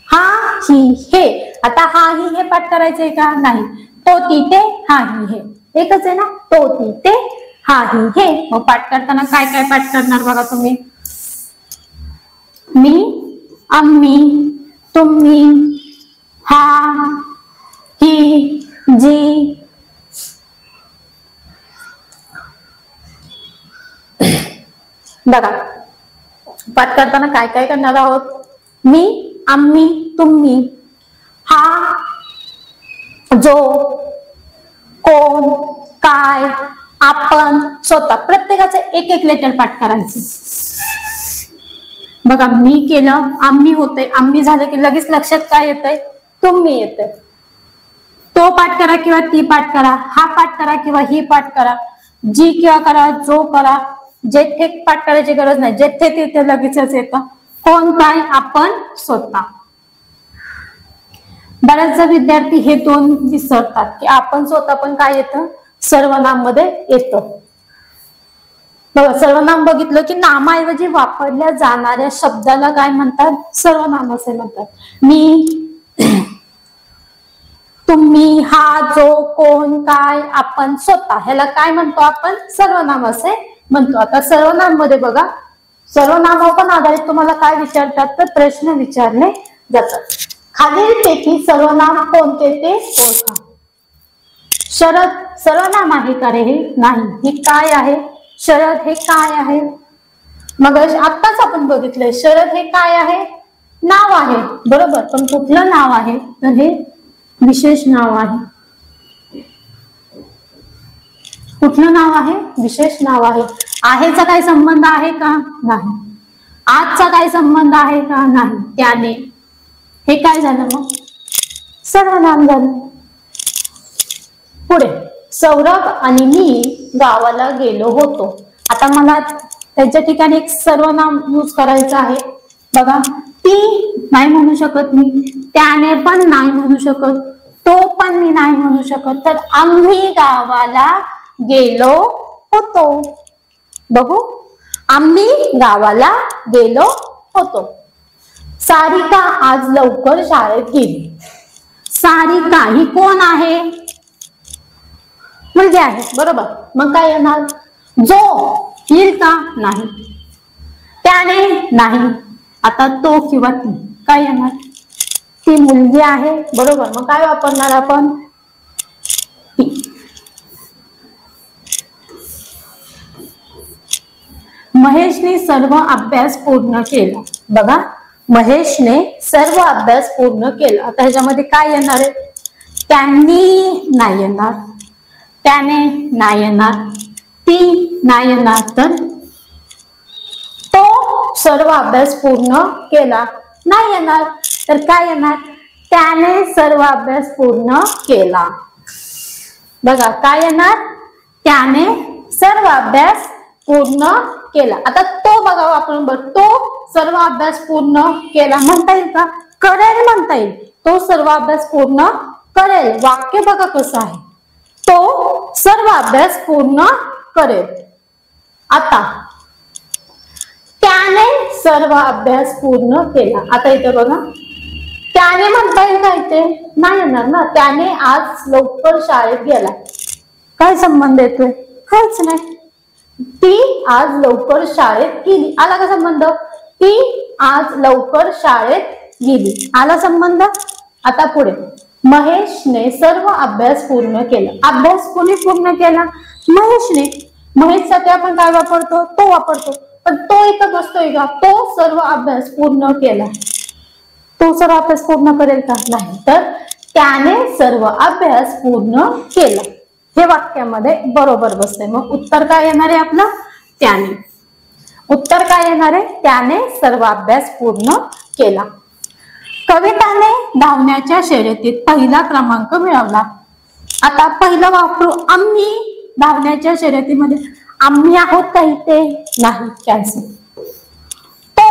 हा, ही, हे. आता हा, ही, हे पाठ करायचंय का, नाही. तो, ती, ते. हा, ही, हे. एकच आहे ना. तो, ती, ते. हा, ही, हे. मग पाठ करताना काय काय पाठ करणार बघा तुम्ही. मी, आम्ही, तुम्ही. हा, ही, जी. बघा पाठ करताना काय काय करणार आहोत. मी, आम्ही, तुम्ही. हा जो स्वतः प्रत्येकाचं एक एक लेटर पाठ करायचं. बघा मी केलं, आम्ही होते, आम्ही झालं की लगेच लक्षात काय येतंय, तुम्ही येतंय. तो पाठ करा किंवा ती पाठ करा, हा पाठ करा किंवा ही पाठ करा, जी किंवा करा, जो करा, जेथे पाठ करायची गरज नाही, जेथे तिथे लगेचच येतं. कोण काय, आपण स्वतः. बऱ्याचदा विद्यार्थी हे दोन विसरतात की आपण स्वतः पण काय येतं, सर्वनाम मध्ये येतं. बघा सर्वनाम बघितलं की नामाऐवजी वापरल्या जाणाऱ्या शब्दाला काय म्हणतात, सर्वनाम असे म्हणतात. मी, तुम्ही, हा, जो, कोण, काय, आपण, स्वतः, ह्याला काय म्हणतो आपण, सर्वनाम असे म्हणतो. आता सर्वनाम मध्ये बघा, सर्वनामावर पण आधारित तुम्हाला काय विचारतात, तर प्रश्न विचारले जातात. खालीलपैकी सर्वनाम कोणते ते ओळखा. शरद सर्वनाम आहे का रे, हे नाही. हे काय आहे, शरद हे काय आहे. मग आत्ताच आपण बघितलंय शरद हे काय आहे, नाव आहे, बरोबर. पण कुठलं नाव आहे, तर हे विशेष नाव आहे. कुठलं नाव आहे, विशेष नाव आहे. आहेचा काय संबंध आहे का, नाही. आजचा काय संबंध आहे का, नाही. त्याने, हे काय झालं, मग सर्वनाम झालं. पुढे, सौरभ आणि मी गावाला गेलो होतो. आता मला त्याच्या ठिकाणी एक सर्वनाम यूज करायचं आहे. बघा, ती नाही म्हणू शकत मी, त्याने पण नाही म्हणू शकत, तो पण मी नाही म्हणू शकत, तर आम्ही गावाला गेलो होतो. बघू, आम्ही गावाला गेलो होतो. सारिका आज लवकर शाळेत गेली. सारिका ही कोण आहे, मुलगी आहे, बरोबर. मग काय येणार, जो येईल का, नाही. त्याने, नाही. आता तो किंवा ती काय येणार, ती मुलगी आहे, बरोबर. मग काय वापरणार आपण, ती. महेशने सर्व अभ्यास पूर्ण केला. बघा, महेशने सर्व अभ्यास पूर्ण केला. आता ह्याच्यामध्ये काय येणार आहे, त्यांनी नाही येणार, त्याने नाही येणार, ती नाही येणार, तर तो सर्व अभ्यास पूर्ण केला नाही येणार, तर काय येणार, त्याने सर्व अभ्यास पूर्ण केला. बघा काय येणार, त्याने सर्व अभ्यास पूर्ण केला. आता तो बघा आपण, तो सर्व अभ्यास पूर्ण केला म्हणता येईल का, करेल म्हणता येईल. तो सर्व अभ्यास पूर्ण करेल. वाक्य बघा कसं आहे, तो सर्व अभ्यास पूर्ण करेल. आता त्याने सर्व अभ्यास पूर्ण केला. आता इथे बघा, त्याने म्हणता येईल का, इथे नाही येणार ना. त्याने आज लवकर शाळेत गेला, काय संबंध येतोय, काहीच नाही. ती आज लवकर शाळेत गेली, आला का संबंध, ती आज लवकर शाळेत गेली, आला संबंध. आता पुढे, महेशने सर्व अभ्यास पूर्ण केला. अभ्यास कोणी पूर्ण केला, महेशने. महेशसाठी आपण काय वापरतो, तो वापरतो. पण तो इथं बसतोय का, तो सर्व अभ्यास पूर्ण केला. तो सर्व अभ्यास पूर्ण करेल का, नाही. तर त्याने सर्व अभ्यास पूर्ण केला, हे वाक्यामध्ये बरोबर बसते. मग उत्तर काय येणार आहे आपलं, त्याने. उत्तर काय येणार आहे, त्याने सर्व अभ्यास पूर्ण केला. कविताने धावण्याच्या शर्यतीत पहिला क्रमांक मिळवला. आता पहिलं वापरू, आम्ही धावण्याच्या शर्यतीमध्ये. आम्ही आहोत का इथे, नाही, कॅन्सल. तो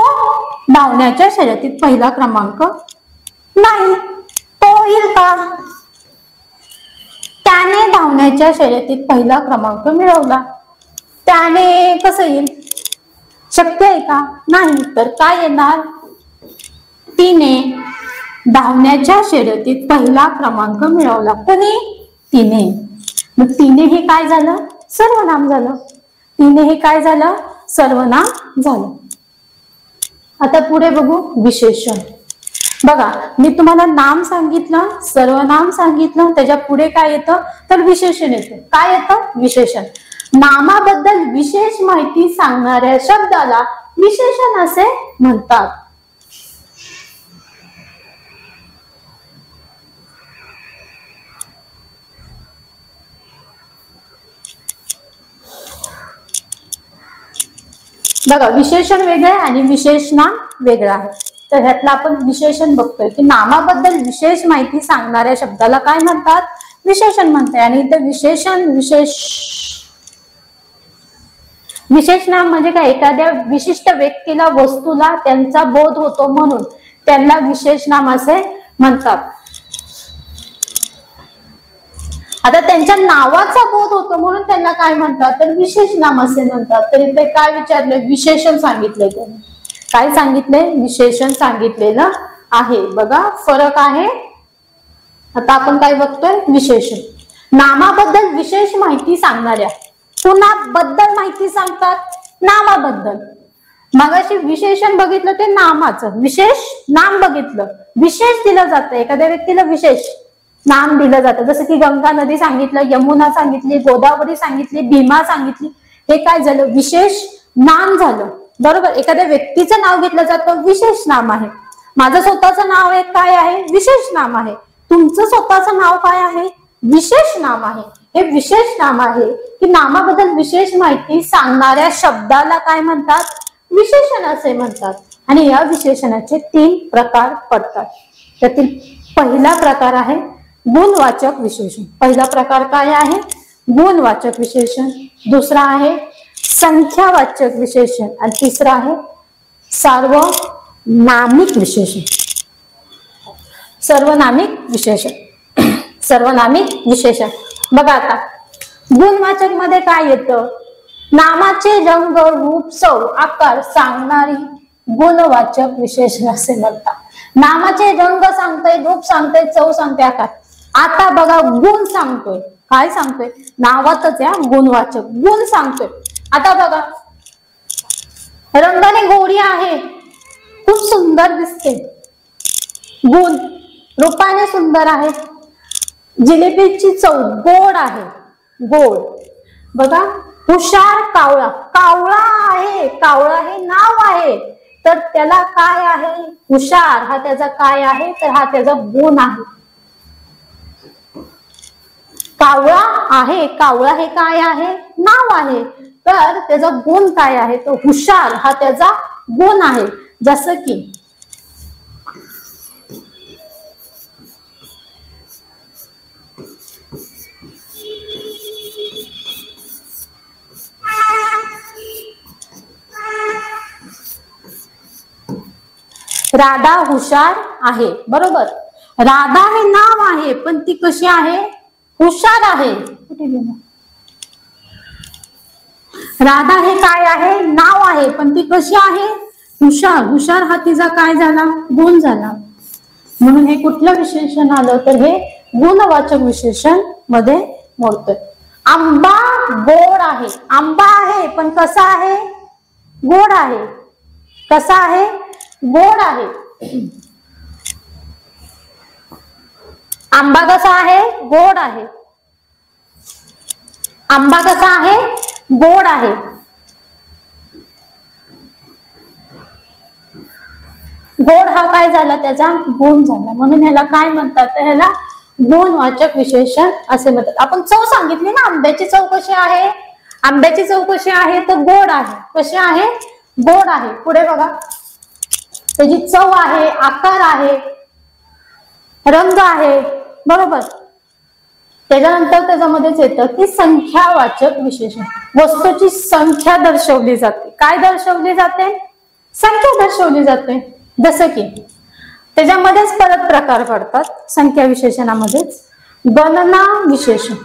धावण्याच्या शर्यतीत पहिला क्रमांक नाही, तो येईल का, त्याने धावण्याच्या शर्यतीत पहिला क्रमांक मिळवला. त्याने कसं येईल, शक्य आहे का, नाही. तर काय येणार, तिने धावण्याच्या शर्यतीत पहिला क्रमांक मिळवला. कोणी, तिने. मग तिने हे काय झालं, सर्वनाम झालं. तिने हे काय झालं, सर्वनाम झालं. आता पुढे बघू, विशेषण. बघा, मी तुम्हाला नाम सांगितलं, सर्वनाम सांगितलं, त्याच्या पुढे काय येतं, तर विशेषण येतं. काय येतं, विशेषण. नामाबद्दल विशेष माहिती सांगणाऱ्या शब्दाला विशेषण असे म्हणतात. बघा विशेषण वेगळे आणि विशेष नाम वेगळं आहे. तर ह्यातलं आपण विशेषण बघतोय की नामाबद्दल विशेष माहिती सांगणाऱ्या शब्दाला काय म्हणतात, विशेषण म्हणतात. आणि इथे विशेष नाम म्हणजे काय, एखाद्या विशिष्ट व्यक्तीला वस्तूला त्यांचा बोध होतो म्हणून त्यांना विशेष नाम असे म्हणतात. आता त्यांच्या नावाचा बोध होतो म्हणून त्यांना काय म्हणतात, तर विशेष नाम असे म्हणतात. तर इथे काय विचारले, विशेषण सांगितले. त्यांनी काय सांगितले, विशेषण सांगितलेलं आहे. बघा फरक आहे. आता आपण काय बघतोय, विशेषण. नामाबद्दल विशेष माहिती सांगणाऱ्या, पुन्हा बद्दल माहिती सांगतात नामाबद्दल. मगाशी विशेषण बघितलं ते नामाचं, विशेष नाम बघितलं. विशेष दिलं जातं, एखाद्या व्यक्तीला विशेष नाम दिलं जातं. जसं की गंगा नदी सांगितलं, यमुना सांगितली, गोदावरी सांगितली, भीमा सांगितली. हे काय झालं, विशेष नाम झालं. बरोबर, एखाद्या व्यक्तीचं नाव घेतलं जातं, विशेष नाम आहे. माझं स्वतःचं नाव आहे, काय आहे, विशेष नाम आहे. तुमचं स्वतःचं नाव काय आहे, विशेष नाम आहे. हे विशेष नाम आहे की नामाबद्दल विशेष माहिती सांगणाऱ्या शब्दाला काय म्हणतात, विशेषण असे म्हणतात. आणि या विशेषणाचे 3 प्रकार पडतात. त्यातील पहिला प्रकार आहे गुणवाचक विशेषण. पहिला प्रकार काय आहे, गुणवाचक विशेषण. दुसरा आहे संख्यावाचक विशेषण आणि तिसरा आहे सार्वनामिक विशेषण. सर्वनामिक विशेषण. बघा आता गुणवाचक मध्ये काय येतं, नामाचे रंग, रूप, चव, आकार सांगणारी गुणवाचक विशेषण असे म्हणतात. नामाचे रंग सांगतोय, रूप सांगतोय, चव सांगतोय, आकार. आता बघा गुण सांगतोय, काय सांगतोय, नावातच या गुणवाचक गुण सांगतोय. आता बघा रंगाने गोरी आहे, खूप सुंदर दिसते, गुण. रूपाने सुंदर आहे, जिलेबीची चव गोड आहे, गोड. बघा हुशार, कावळा. कावळा आहे, कावळा हे नाव आहे, तर त्याला काय आहे, हुशार हा त्याचा काय आहे, तर हा त्याचा गुण आहे. कावळा आहे, कावळा हे काय आहे, नाव आहे, तर त्याचा गुण काय आहे, तो हुशार हा त्याचा गुण आहे. जसं की राधा हुशार आहे. बरोबर, राधा हे नाव आहे पण ती कशी आहे, हुशार आहे. कुठे गेला, राधा हे काय आहे, नाव आहे पण ती कशी आहे, हुशार. हुशार हा तिचा काय झाला, गुण झाला. म्हणून हे कुठलं विशेषण आलं, तर हे गुणवाचक विशेषण मध्ये मोडतोय. आंबा गोड आहे, आंबा आहे पण कसा आहे, गोड आहे. कसा आहे, गोड आहे. आंबा कसा आहे, गोड आहे. आंबा कसा आहे, गोड आहे. गोड हा काय झाला, त्याचा गुण झाला. म्हणून ह्याला काय म्हणतात, तर ह्याला गुणवाचक विशेषण असे म्हणतात. आपण चव सांगितली ना, आंब्याची चव कशी आहे, आंब्याची चव कशी आहे, तर गोड आहे. कशी आहे, गोड आहे. पुढे बघा, त्याची चव आहे, आकार आहे, रंग आहे. बरोबर, त्याच्यानंतर त्याच्यामध्येच येतं की संख्यावाचक विशेषण. वस्तूची संख्या दर्शवली जाते. काय दर्शवली जाते, संख्या दर्शवली जाते. जसं की त्याच्यामध्येच परत प्रकार पडतात संख्या विशेषणामध्येच. गणना विशेषण.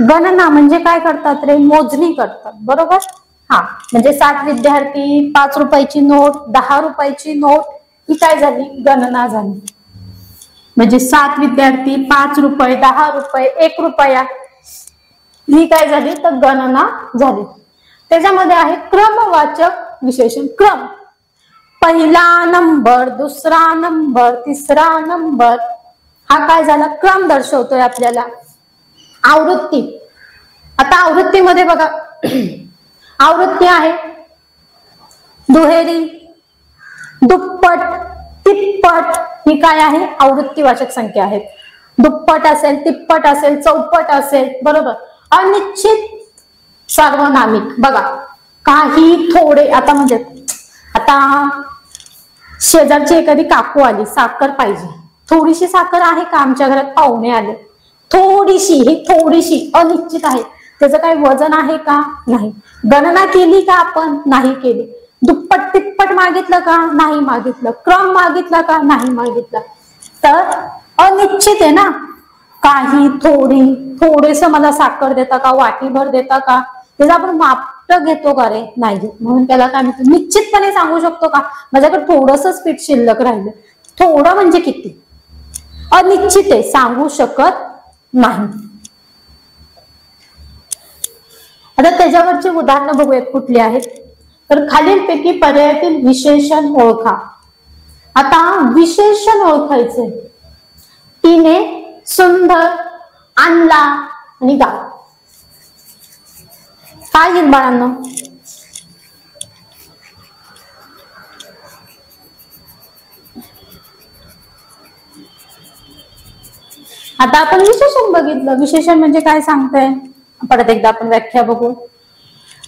गणना म्हणजे काय करतात रे, मोजणी करतात. बरोबर, हा म्हणजे 7 विद्यार्थी, 5 रुपयाची नोट, 10 रुपयाची नोट, ही काय झाली, गणना झाली. म्हणजे 7 विद्यार्थी, 5 रुपये, 10 रुपये, 1 रुपया, ही काय झाली, तर गणना झाली. त्याच्यामध्ये आहे क्रमवाचक विशेषण. क्रम, पहिला नंबर, दुसरा नंबर, तिसरा नंबर, हा काय झाला, क्रम दर्शवतोय आपल्याला. आवृत्ती. आता आवृत्तीमध्ये बघा, आवृत्ती आहे दुहेरी, दुप्पट, तिप्पट, ही काय आहे, आवृत्तीवाचक संख्या आहेत. दुप्पट असेल, तिप्पट असेल, चौपट असेल. बरोबर. अनिश्चित, सार्वनामिक. बघा काही थोडे, आता म्हणजे आता शेजारची एखादी काकू आली, साखर पाहिजे, थोडीशी साखर आहे का, आमच्या घरात पाहुणे आले, थोडीशी, ही थोडीशी अनिश्चित आहे, त्याचं काही वजन आहे का, नाही. गणना केली का आपण, नाही केली. दुप्पट तिप्पट मागितलं का, नाही मागितलं. क्रम मागितला का, नाही मागितला. तर अनिश्चित आहे ना. काही, थोडी, थोडेस मला साखर देता का, वाटीभर देता का, त्याचं आपण माप घेतो का रे, नाही घेत. म्हणून त्याला काय म्हणतो, निश्चितपणे सांगू शकतो का, माझ्याकडे थोडंसं पीठ शिल्लक राहिलं. थोडं म्हणजे किती, अनिश्चित आहे, सांगू शकत नाही. आता त्याच्यावरची उदाहरणं बघूयात कुठली आहेत. तर खालीलपैकी पर्यायातील विशेषण ओळखा. आता विशेषण ओळखायचे. तिने, सुंदर, आणला आणि गाव. काय येईल बाळांनो, आता आपण विशेषण बघितलं. विशेषण म्हणजे काय सांगतंय, परत एकदा आपण व्याख्या बघू.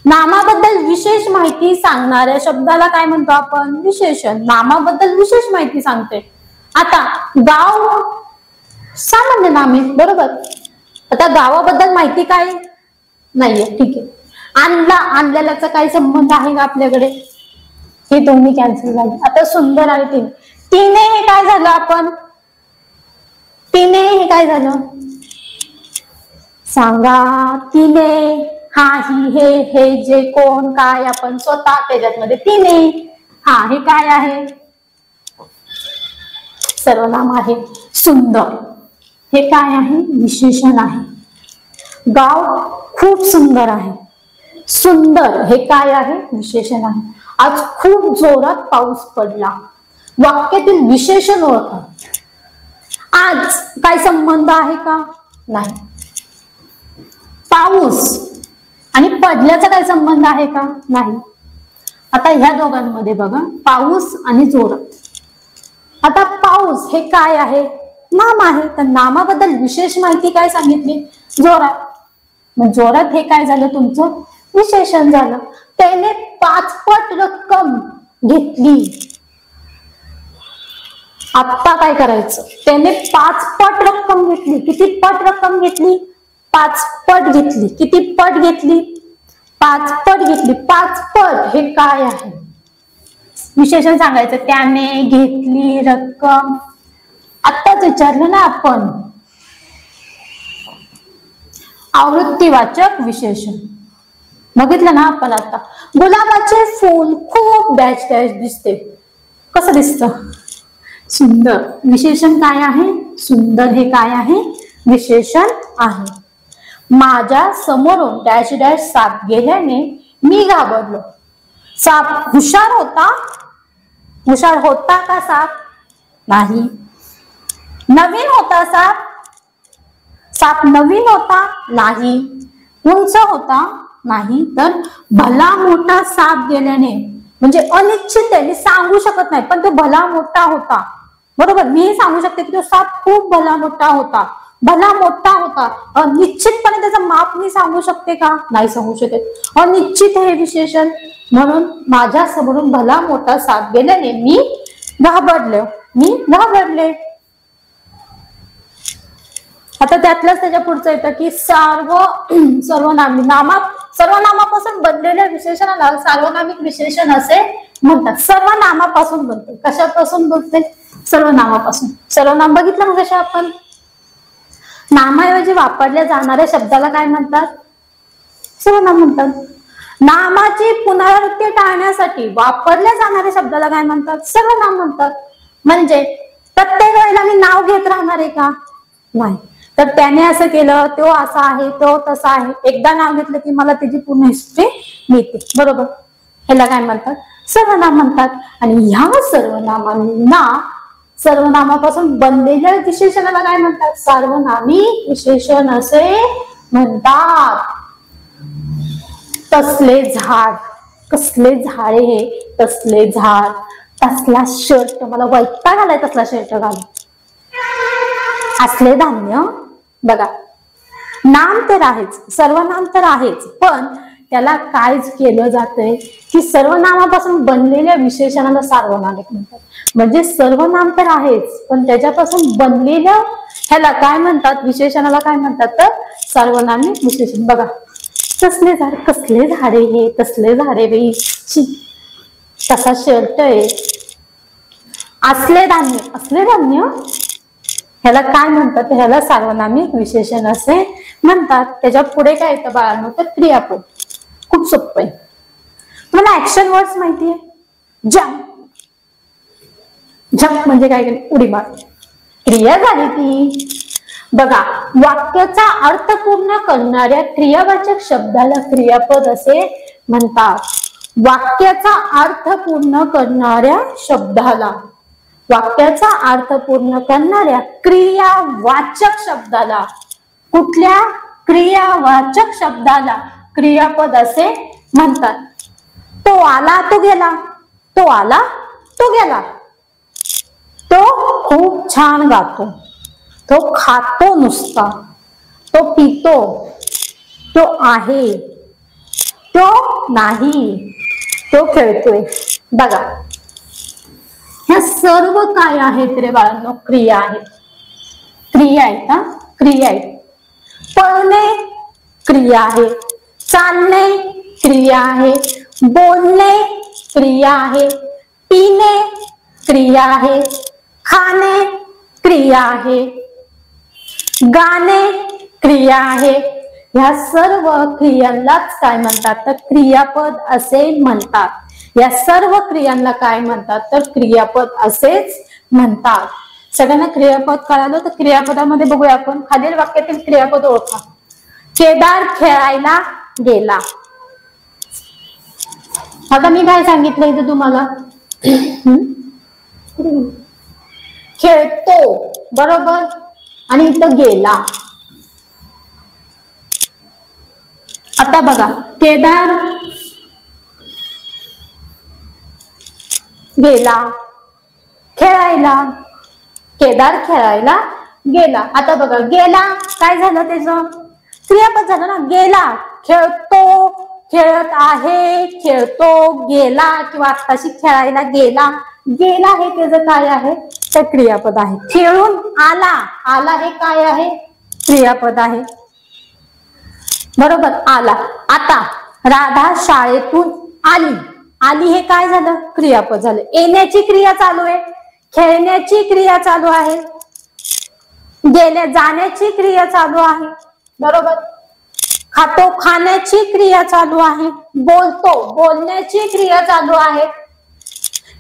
नामाबद्दल विशेष माहिती सांगणाऱ्या शब्दाला काय म्हणतो आपण, विशेषण. नामाबद्दल विशेष माहिती सांगते. आता गाव सामान्य नाम आहे, बरोबर. आता गावाबद्दल माहिती काय नाहीये, ठीक आहे. आणला, आणलेल्याचा काय संबंध आहे का आपल्याकडे, हे दोन्ही कॅन्सल झाले. आता सुंदर आणि तिने, तिने हे काय झालं, आपण तिने हे काय झालं सांगा, तिने, हा, ही, हे जे, कोण, काय, आपण, स्वतः, त्याच्यामध्ये तिने, हा, हे काय आहे, सर्वनाम आहे. सुंदर हे काय आहे, विशेषण आहे. गाव खूप सुंदर आहे. सुंदर हे काय आहे, विशेषण आहे. आज खूप जोरात पाऊस पडला. वाक्यातील विशेषण ओळखा. आज काय संबंध आहे का, नाही. पाऊस आणि पडल्याचा काय संबंध आहे का, नाही. आता ह्या दोघांमध्ये बघा, पाऊस आणि जोरात. आता पाऊस हे काय आहे, नाम आहे. तर नामाबद्दल विशेष माहिती काय सांगितली, जोरात. मग जोरात हे काय झालं, तुमचं विशेषण झालं. त्याने 5 पट रक्कम घेतली. आता काय करायचं, त्याने 5 पट रक्कम घेतली. किती पट रक्कम घेतली, 5 पट घेतली. किती पट घेतली, 5 पट घेतली. 5 पट हे काय आहे, विशेषण सांगायचं. त्याने घेतली रक्कम, आत्ताच विचारलं ना आपण. आवृत्तीवाचक विशेषण बघितलं ना आपण. आता गुलाबाचे फूल खूप डॅश डॅश दिसते, कसं दिसतं, सुंदर. विशेषण काय आहे, सुंदर हे काय आहे, विशेषण आहे. माझ्या समोरून डॅश डॅश साप गेल्याने मी घाबरलो. साप हुशार होता, हुशार होता का साप, नाही. नवीन होता साप, साप नवीन होता, नाही. उंच होता, नाही. तर भला मोठा साप गेल्याने, म्हणजे अनिश्चित आहे, मी सांगू शकत नाही, पण तो भला मोठा होता, बरोबर. मी सांगू शकते की तो साप खूप भला मोठा होता, भला मोठा होता. निश्चितपणे त्याचं माप मी सांगू शकते का, नाही सांगू शकत. अनिश्चित हे विशेषण. म्हणून माझ्या समोरून भला मोठा साप गेल्याने मी घाबरले, मी घाबरले. आता त्यातलंच त्याच्या पुढचं येतं की सर्वनामी. सर्वनामापासून बनलेल्या विशेषणाला सार्वनामिक विशेषण असे म्हणतात. सर्वनामापासून बनते. कशापासून बनते, सर्वनामापासून. सर्वनाम बघितलं मग कशा आपण. नामाऐवजी वापरल्या जाणाऱ्या शब्दाला काय म्हणतात, सर्वनाम म्हणतात. नामाची पुनरावृत्ती टाळण्यासाठी वापरल्या जाणाऱ्या शब्दाला काय म्हणतात, सर्वनाम म्हणतात. म्हणजे प्रत्येक वेळेला मी नाव घेत राहणार आहे का, नाही. तर त्याने असं केलं, तो असा आहे, तो तसा आहे. एकदा नाव घेतलं की मला त्याची पूर्ण हिस्ट्री मिळते, बरोबर. ह्याला काय म्हणतात, सर्वनाम म्हणतात. आणि ह्या सर्वनामांना, सर्वनामापासून बनलेल्या विशेषणाला काय म्हणतात, सार्वनामी विशेषण असे म्हणतात. तसले झाड, कसले झाडे हे, तसले झाड, तसला शर्ट, मला वैताग आलाय तसला शर्ट घालून. असले धान्य, बघा नाम तर आहेच, सर्वनाम तर आहेच, पण त्याला काय केलं जातंय की सर्वनामापासून बनलेल्या विशेषणाला सार्वनामिक म्हणतात. म्हणजे सर्वनाम तर आहेच, पण त्याच्यापासून बनलेल्या ह्याला काय म्हणतात, विशेषणाला काय म्हणतात, तर सार्वनामिक विशेषण. बघा, तसले झाड, कसले झाडे हे, तसले झाडे बाई, तसा शर्ट आहे. असले धान्य, असले धान्य, ह्याला काय म्हणतात, ह्याला सार्वनामिक विशेषण असे म्हणतात. त्याच्या पुढे काय येतं बाळांनो, तर क्रियापद. खूप सोपं आहे. मला ऍक्शन वर्ड्स माहितीये. जंप, जंप म्हणजे काय, उडी मार, क्रिया झाली ती. बघा, वाक्याचा अर्थ पूर्ण करणाऱ्या क्रियावाचक शब्दाला क्रियापद असे म्हणतात. वाक्याचा अर्थ पूर्ण करणाऱ्या शब्दाला, वाक्याचा अर्थ पूर्ण करणाऱ्या क्रियावाचक शब्दाला, कुठल्या क्रियावाचक शब्दाला क्रियापद असे म्हणतात. तो आला, तो गेला, तो आला, तो गेला. तो खूप छान गातो, तो खातो नुसता, तो पितो, तो आहे, तो नाही, तो खेळतोय. बघा, ह्या सर्व काय आहेत रे बाळांनो, क्रिया आहेत. क्रिया आहेत, हा, क्रिया आहेत. पळणे क्रिया आहे, चालणे क्रिया आहे, बोलणे क्रिया आहे, पिणे क्रिया आहे, खाणे क्रिया आहे, गाणे क्रिया आहे. ह्या सर्व क्रियांनाच काय म्हणतात, तर क्रियापद असे म्हणतात. या सर्व क्रियांना काय म्हणतात, तर क्रियापद असेच म्हणतात. सगळ्यांना क्रियापद कळालं, तर क्रियापदामध्ये बघूया आपण. खालील वाक्यातील क्रियापद ओळखा. केदार खेळायला गेला. आता मी काय सांगितलं इथं तुम्हाला, खेळतो, बरोबर, आणि इथं गेला. आता बघा, केदार गेला खेळायला, केदार खेळायला गेला. आता बघा, गेला काय झालं, त्याचं क्रियापद झालं ना. गेला, खेळतो, खेळत आहे, खेळतो, गेला, किंवा आत्ताशी खेळायला गेला, गेला हे त्याचं काय आहे, तर क्रियापद आहे. खेळून आला, आला हे काय आहे, क्रियापद आहे, बरोबर, आला. आता राधा शाळेतून आली, आली हे काय झालं, क्रियापद झालं. येण्याची क्रिया चालू आहे, खेळण्याची क्रिया चालू आहे, गेल्या जाण्याची क्रिया चालू आहे, बरोबर. खातो, खाण्याची क्रिया चालू आहे, बोलतो, बोलण्याची क्रिया चालू आहे,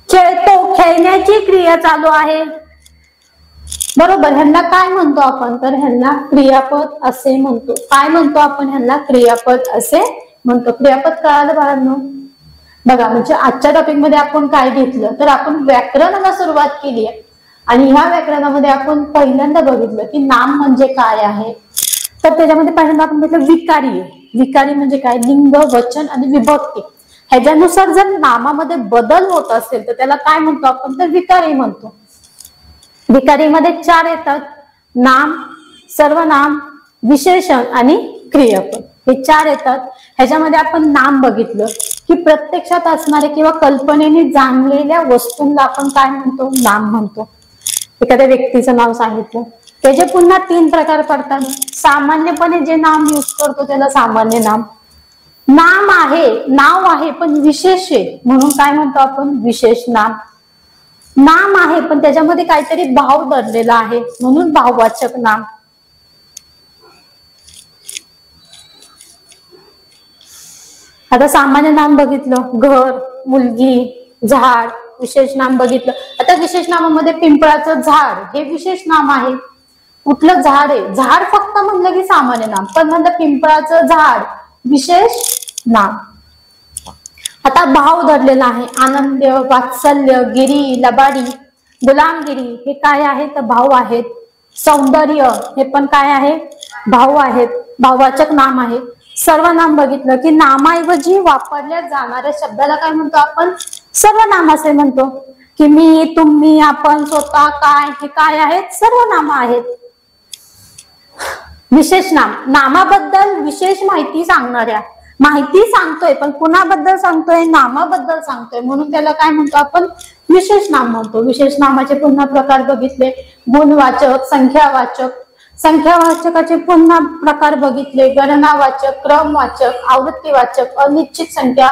खेळतो, खेळण्याची क्रिया चालू आहे, बरोबर. ह्यांना काय म्हणतो आपण, तर ह्यांना क्रियापद असे म्हणतो. काय म्हणतो आपण, ह्यांना क्रियापद असे म्हणतो. क्रियापद कळालं बाळांनो. बघा, म्हणजे आजच्या टॉपिक मध्ये आपण काय घेतलं, तर आपण व्याकरणाला सुरुवात केली आहे. आणि ह्या व्याकरणामध्ये आपण पहिल्यांदा बघितलं की नाम म्हणजे काय आहे. तर त्याच्यामध्ये पहिल्यांदा आपण बघितलं विकारी आहे. विकारी म्हणजे काय, लिंग, वचन आणि विभक्ती ह्याच्यानुसार जर नामामध्ये बदल होत असेल तर त्याला काय म्हणतो आपण, तर विकारी म्हणतो. विकारीमध्ये 4 येतात, नाम, सर्वनाम, विशेषण आणि क्रियापद, हे 4 येतात. ह्याच्यामध्ये आपण नाम बघितलं की प्रत्यक्षात असणारे किंवा कल्पनेने जाणलेल्या वस्तूंना आपण काय म्हणतो, नाम म्हणतो. एखाद्या व्यक्तीचं नाव सांगितलं, त्याचे पुन्हा 3 प्रकार पडतात. सामान्यपणे जे नाम यूज करतो त्याला सामान्य नाम. नाम आहे, नाव आहे पण विशेष आहे म्हणून काय म्हणतो आपण, विशेष नाम. नाम आहे पण त्याच्यामध्ये काहीतरी भाव दडलेला आहे म्हणून भाववाचक नाम. आता सामान्य नाम बघितलं, घर, मुलगी, झाड. विशेष नाम बघितलं. आता विशेष नामामध्ये पिंपळाचं झाड हे विशेष नाम आहे. कुठलं झाड आहे, झाड फक्त म्हणलं की सामान्य नाम, पण म्हणलं पिंपळाचं झाड विशेष नाम. आता भाव धरलेला आहे, आनंद, वात्सल्य, गिरी, लबाडी, गुलामगिरी हे काय आहे, तर भाव आहेत. सौंदर्य हे पण काय आहे, भाव आहेत, भाववाचक नाम आहे. सर्वनाम बघितलं की नामाऐवजी वापरल्या जाणाऱ्या शब्दाला काय म्हणतो आपण, सर्वनाम असे म्हणतो. की मी, तुम्ही, आपण, स्वतः, काय हे काय आहेत, सर्वनाम आहेत. विशेष नाम, नामाबद्दल विशेष माहिती सांगणाऱ्या माहिती सांगतोय, पण कुणाबद्दल सांगतोय? नामाबद्दल सांगतोय, म्हणून त्याला काय म्हणतो आपण? विशेष नाम म्हणतो. विशेष नामाचे पुन्हा प्रकार बघितले, गुणवाचक, संख्यावाचक. संख्यावाचकाचे पुन्हा प्रकार बघितले, गणनावाचक, क्रमवाचक, आवृत्तीवाचक, अनिश्चित संख्या.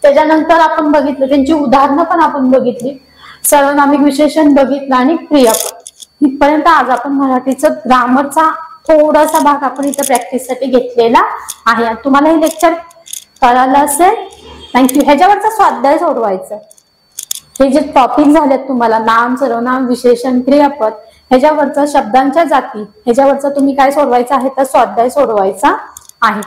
त्याच्यानंतर आपण बघितलं, त्यांची उदाहरणं पण आपण बघितली, सर्वनामिक विशेषण बघितलं आणि क्रियापद. इथपर्यंत आज आपण मराठीचं ग्रामरचा थोडासा भाग आपण इथं प्रॅक्टिससाठी घेतलेला आहे. तुम्हाला हे लेक्चर कळालं असेल. थँक्यू. ह्याच्यावरचा स्वाध्याय सोडवायचा. हे जे टॉपिक झालेत तुम्हाला, नाम, सर्वनाम, विशेषण, क्रियापद, ह्याच्यावरचा शब्दांच्या जाती, ह्याच्यावरचा तुम्ही काय सोडवायचं आहे? तर स्वाध्याय सोडवायचा आहे.